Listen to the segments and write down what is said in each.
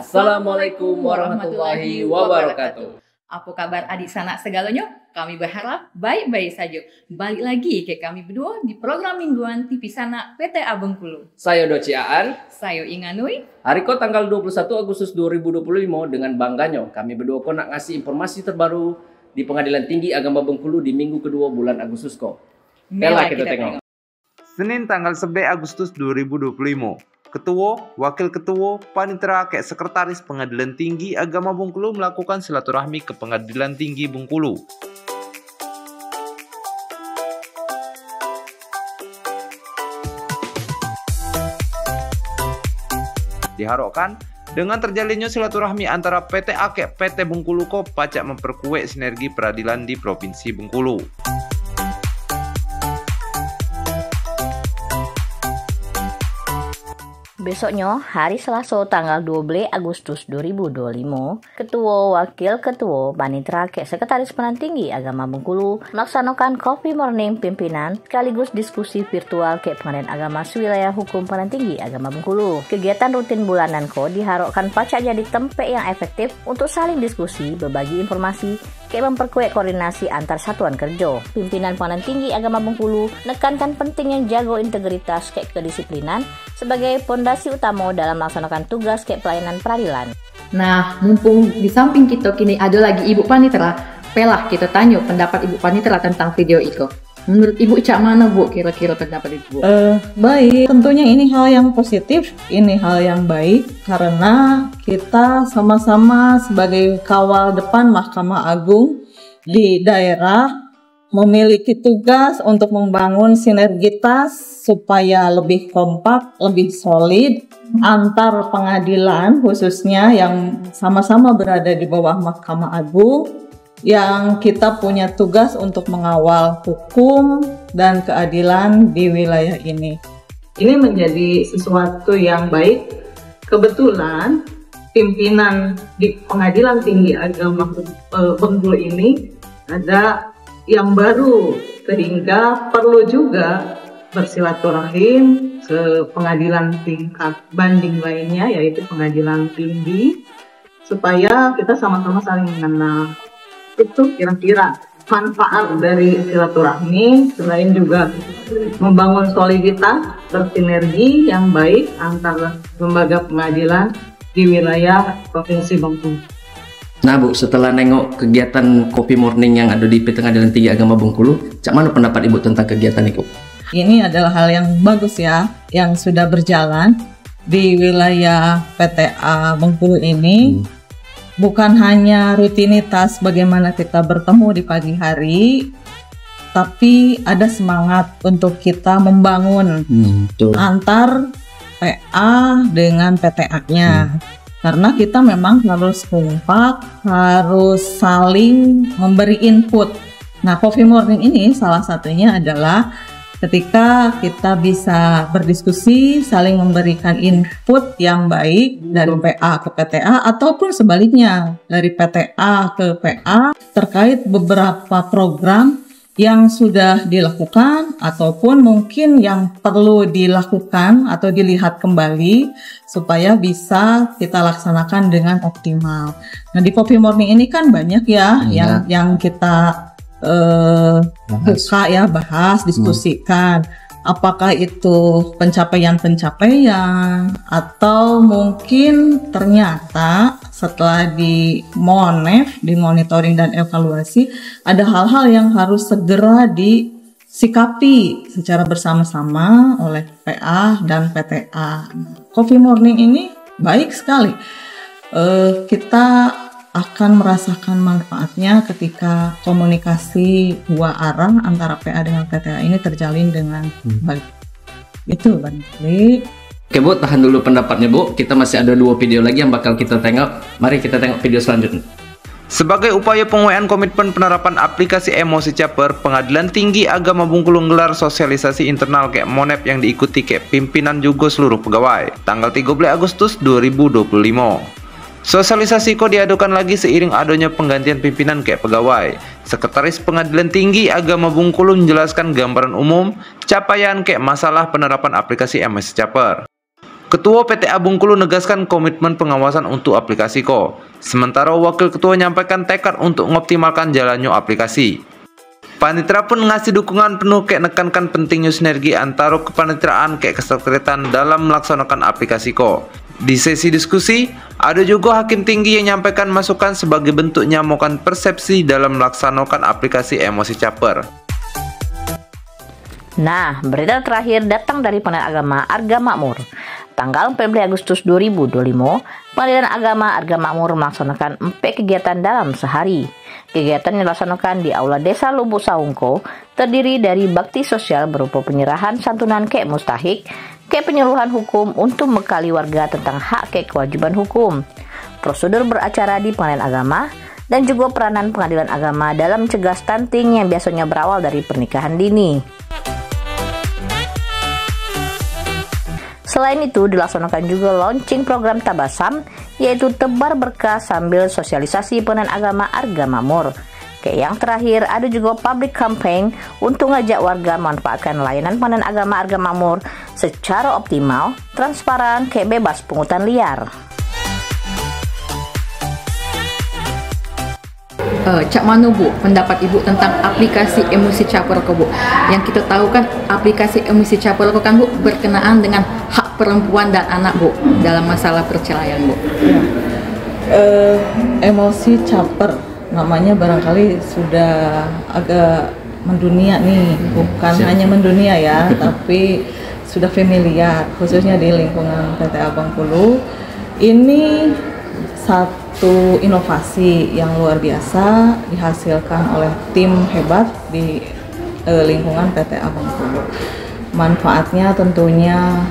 Assalamualaikum warahmatullahi wabarakatuh. Apa kabar adik sanak segalanya? Kami berharap baik-baik saja. Balik lagi ke kami berdua di program mingguan TV Sanak PTA Bengkulu. Saya Doci Aan. Saya Inganui. Hari ko tanggal 21 Agustus 2025 dengan bangganya kami berdua ko nak ngasih informasi terbaru di Pengadilan Tinggi Agama Bengkulu di minggu kedua bulan Agustus ko. Mela kita tengok. Senin tanggal 11 Agustus 2025. Ketua, Wakil Ketua, Panitera, Sekretaris Pengadilan Tinggi Agama Bengkulu melakukan silaturahmi ke Pengadilan Tinggi Bengkulu. Diharapkan dengan terjalinnya silaturahmi antara PTA ke PT Bengkulu ko pacak memperkuat sinergi peradilan di Provinsi Bengkulu. Besoknya, hari Selasa tanggal 12 Agustus 2025, Ketua Wakil Ketua Panitera Sekretaris Pengadilan Tinggi Agama Bengkulu melaksanakan Coffee Morning Pimpinan sekaligus diskusi virtual Pengadilan Agama Sewilayah Hukum Pengadilan Tinggi Agama Bengkulu. Kegiatan rutin bulanan diharapkan pacak jadi tempat yang efektif untuk saling diskusi, berbagi informasi, memperkuat koordinasi antar satuan kerja. Pimpinan Pengadilan Tinggi Agama Bengkulu menekankan pentingnya jaga integritas kedisiplinan sebagai pondasi utama dalam melaksanakan tugas pelayanan peradilan. Nah, mumpung di samping kita kini ada lagi Ibu Panitera, pelah kita tanya pendapat Ibu Panitera tentang video itu. Menurut Ibu cak mana Bu kira-kira pendapat Ibu? Baik, tentunya ini hal yang positif, ini hal yang baik karena kita sama-sama sebagai kawal depan Mahkamah Agung di daerah memiliki tugas untuk membangun sinergitas supaya lebih kompak, lebih solid antar pengadilan khususnya yang sama-sama berada di bawah Mahkamah Agung, yang kita punya tugas untuk mengawal hukum dan keadilan di wilayah ini. Ini menjadi sesuatu yang baik. Kebetulan pimpinan di Pengadilan Tinggi Agama Bengkulu ini ada yang baru, sehingga perlu juga bersilaturahim ke pengadilan tingkat banding lainnya, yaitu Pengadilan Tinggi, supaya kita sama-sama saling mengenal. Itu kira-kira manfaat dari silaturahmi, selain juga membangun soliditas bersinergi yang baik antar lembaga pengadilan di wilayah Provinsi Bengkulu. Nah Bu, setelah nengok kegiatan Coffee Morning yang ada di Pengadilan Tinggi Agama Bengkulu, cak mana pendapat Ibu tentang kegiatan itu? Ini adalah hal yang bagus ya, yang sudah berjalan di wilayah PTA Bengkulu ini. Bukan hanya rutinitas bagaimana kita bertemu di pagi hari, tapi ada semangat untuk kita membangun antar PA dengan PTA-nya. Karena kita memang harus kompak, harus saling memberi input. Nah, Coffee Morning ini salah satunya adalah ketika kita bisa berdiskusi, saling memberikan input yang baik dari PA ke PTA ataupun sebaliknya dari PTA ke PA terkait beberapa program yang sudah dilakukan ataupun mungkin yang perlu dilakukan atau dilihat kembali supaya bisa kita laksanakan dengan optimal. Nah, di Coffee Morning ini kan banyak ya yang kita bahas, diskusikan. Apakah itu pencapaian-pencapaian atau mungkin ternyata setelah di MONEF, di monitoring dan evaluasi, ada hal-hal yang harus segera disikapi secara bersama-sama oleh PA dan PTA. Coffee Morning ini baik sekali. Kita akan merasakan manfaatnya ketika komunikasi dua arah antara PA dengan PTA ini terjalin dengan baik. Itu Bang. Oke Bu, tahan dulu pendapatnya Bu. Kita masih ada 2 video lagi yang bakal kita tengok. Mari kita tengok video selanjutnya. Sebagai upaya penguatan komitmen penerapan aplikasi Emosi Caper, Pengadilan Tinggi Agama Bengkulu menggelar sosialisasi internal MONEF yang diikuti pimpinan juga seluruh pegawai tanggal 13 Agustus 2025. Sosialisasi diadakan lagi seiring adanya penggantian pimpinan pegawai. Sekretaris Pengadilan Tinggi Agama Bengkulu menjelaskan gambaran umum capaian masalah penerapan aplikasi Emosi Caper. Ketua PTA Bengkulu negaskan komitmen pengawasan untuk aplikasi ko. Sementara Wakil Ketua menyampaikan tekad untuk mengoptimalkan jalannya aplikasi. Panitera pun ngasih dukungan penuh kayak nekankan pentingnya sinergi antara kepanitraan kayak kesekretariatan dalam melaksanakan aplikasi ko. Di sesi diskusi, ada juga hakim tinggi yang menyampaikan masukan sebagai bentuk nyamukan persepsi dalam melaksanakan aplikasi emosi caper. Nah, berita terakhir datang dari Pengadilan Agama Arga Makmur. Tanggal 14 Agustus 2025, Pengadilan Agama Arga Makmur melaksanakan 4 kegiatan dalam sehari. Kegiatan yang dilaksanakan di Aula Desa Lubuk Saungko terdiri dari bakti sosial berupa penyerahan santunan kek mustahik, kek penyuluhan hukum untuk bekali warga tentang hak kek kewajiban hukum, prosedur beracara di Pengadilan Agama, dan juga peranan Pengadilan Agama dalam mencegah stunting yang biasanya berawal dari pernikahan dini. Selain itu, dilaksanakan juga launching program Tabasam, yaitu tebar berkah sambil sosialisasi Pengadilan Agama Arga Makmur. Yang terakhir, ada juga public campaign untuk ngajak warga memanfaatkan layanan Pengadilan Agama Arga Makmur secara optimal, transparan, bebas pungutan liar. Cak Mano Bu, pendapat Ibu tentang aplikasi emosi caper ko Bu? Yang kita tahu kan aplikasi emosi caper ko kan Bu berkenaan dengan hak perempuan dan anak Bu dalam masalah perceraian Bu. Ya. Emosi caper namanya barangkali sudah agak mendunia nih, bukan hanya mendunia ya, tapi sudah familiar khususnya di lingkungan PTA Bengkulu. Ini satu inovasi yang luar biasa dihasilkan oleh tim hebat di lingkungan PTA Bengkulu. Manfaatnya tentunya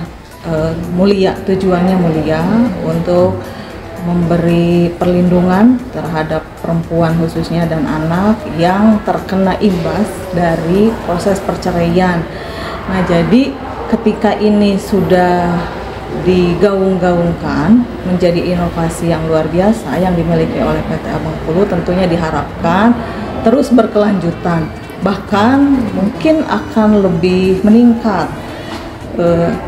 mulia, tujuannya mulia untuk memberi perlindungan terhadap perempuan khususnya dan anak yang terkena imbas dari proses perceraian. Nah, jadi ketika ini sudah digaung-gaungkan menjadi inovasi yang luar biasa yang dimiliki oleh PTA Bengkulu, tentunya diharapkan terus berkelanjutan, bahkan mungkin akan lebih meningkat.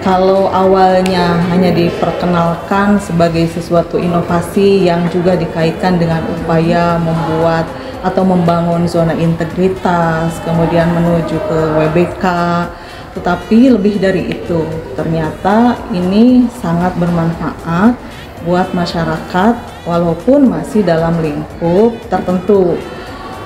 Kalau awalnya hanya diperkenalkan sebagai sesuatu inovasi yang juga dikaitkan dengan upaya membuat atau membangun zona integritas, kemudian menuju ke WBK, tetapi lebih dari itu, ternyata ini sangat bermanfaat buat masyarakat walaupun masih dalam lingkup tertentu.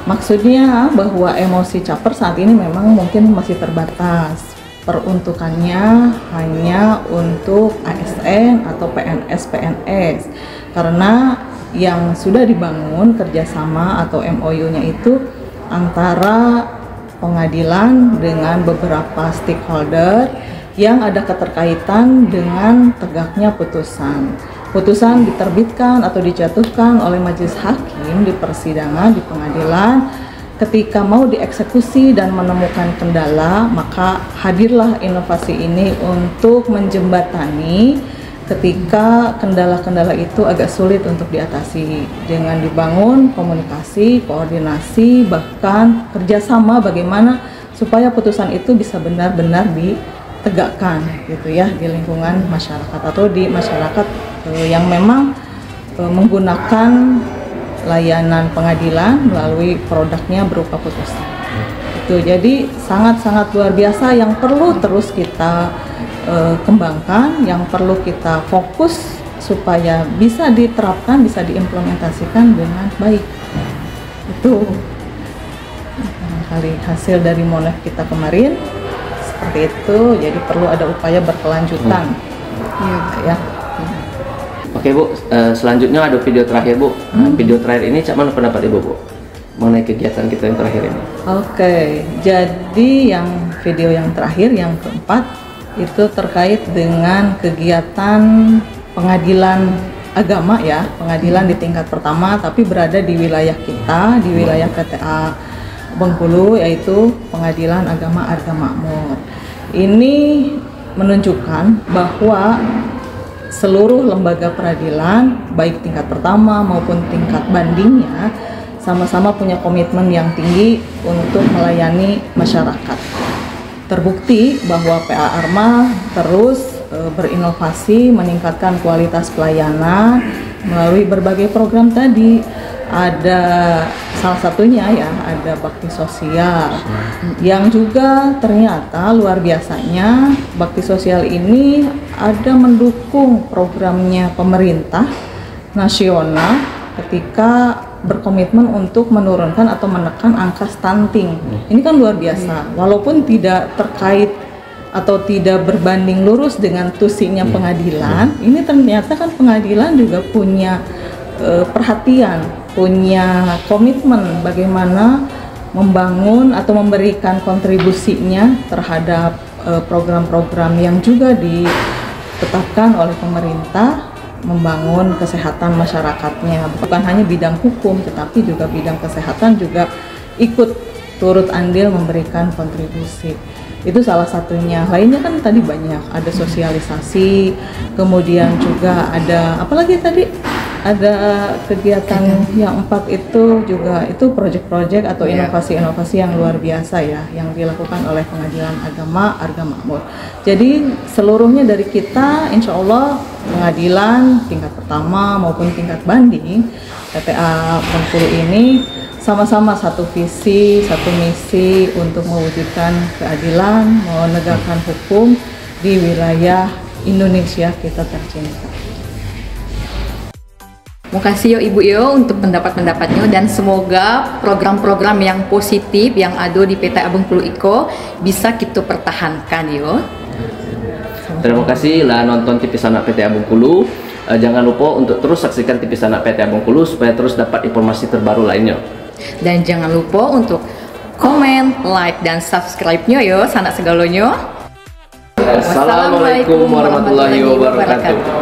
Maksudnya bahwa emosi caper saat ini memang mungkin masih terbatas. Peruntukannya hanya untuk ASN atau PNS karena yang sudah dibangun kerjasama atau MOU-nya itu antara pengadilan dengan beberapa stakeholder yang ada keterkaitan dengan tegaknya putusan. Putusan diterbitkan atau dijatuhkan oleh majelis hakim di persidangan di pengadilan. Ketika mau dieksekusi dan menemukan kendala, maka hadirlah inovasi ini untuk menjembatani ketika kendala-kendala itu agak sulit untuk diatasi dengan dibangun komunikasi, koordinasi, bahkan kerjasama bagaimana supaya putusan itu bisa benar-benar ditegakkan gitu ya di lingkungan masyarakat atau di masyarakat yang memang menggunakan layanan pengadilan melalui produknya berupa putusan. Itu jadi sangat-sangat luar biasa yang perlu terus kita kembangkan, yang perlu kita fokus supaya bisa diterapkan, bisa diimplementasikan dengan baik. Itu barangkali hasil dari Monef kita kemarin seperti itu. Jadi perlu ada upaya berkelanjutan. Ya. Oke Bu, selanjutnya ada video terakhir Bu. Video terakhir ini Cak mana pendapat Ibu Bu mengenai kegiatan kita yang terakhir ini? Oke, jadi yang video yang terakhir yang keempat itu terkait dengan kegiatan pengadilan agama ya, pengadilan di tingkat pertama tapi berada di wilayah kita, di wilayah PTA Bengkulu, yaitu Pengadilan Agama Arga Makmur. Ini menunjukkan bahwa seluruh lembaga peradilan, baik tingkat pertama maupun tingkat bandingnya, sama-sama punya komitmen yang tinggi untuk melayani masyarakat. Terbukti bahwa PA Arma terus berinovasi, meningkatkan kualitas pelayanan melalui berbagai program tadi. Ada salah satunya ya, ada bakti sosial yang juga ternyata luar biasanya bakti sosial ini ada mendukung programnya pemerintah nasional ketika berkomitmen untuk menurunkan atau menekan angka stunting. Ini kan luar biasa, walaupun tidak terkait atau tidak berbanding lurus dengan tusinya pengadilan, ini ternyata kan pengadilan juga punya perhatian, punya komitmen bagaimana membangun atau memberikan kontribusinya terhadap program-program yang juga ditetapkan oleh pemerintah, membangun kesehatan masyarakatnya. Bukan hanya bidang hukum, tetapi juga bidang kesehatan juga ikut turut andil memberikan kontribusi. Itu salah satunya. Lainnya kan tadi banyak, ada sosialisasi, kemudian juga ada apalagi tadi, ada kegiatan yang 4 itu juga, itu proyek-proyek atau inovasi-inovasi yang luar biasa ya, yang dilakukan oleh Pengadilan Agama Arga Makmur. Jadi seluruhnya dari kita, insya Allah pengadilan tingkat pertama maupun tingkat banding PTA Bengkulu ini sama-sama satu visi, satu misi untuk mewujudkan keadilan, menegakkan hukum di wilayah Indonesia kita tercinta. Terima kasih yo Ibu yo untuk pendapat-pendapatnya, dan semoga program-program yang positif yang ada di PTA Bengkulu Iko bisa kita pertahankan yo. Terima kasih lah nonton TV Sanak PTA Bengkulu. Jangan lupa untuk terus saksikan TV Sanak PTA Bengkulu supaya terus dapat informasi terbaru lainnya. Dan jangan lupa untuk komen, like, dan subscribe-nya yo Sanak segalanya. Assalamualaikum warahmatullahi wabarakatuh.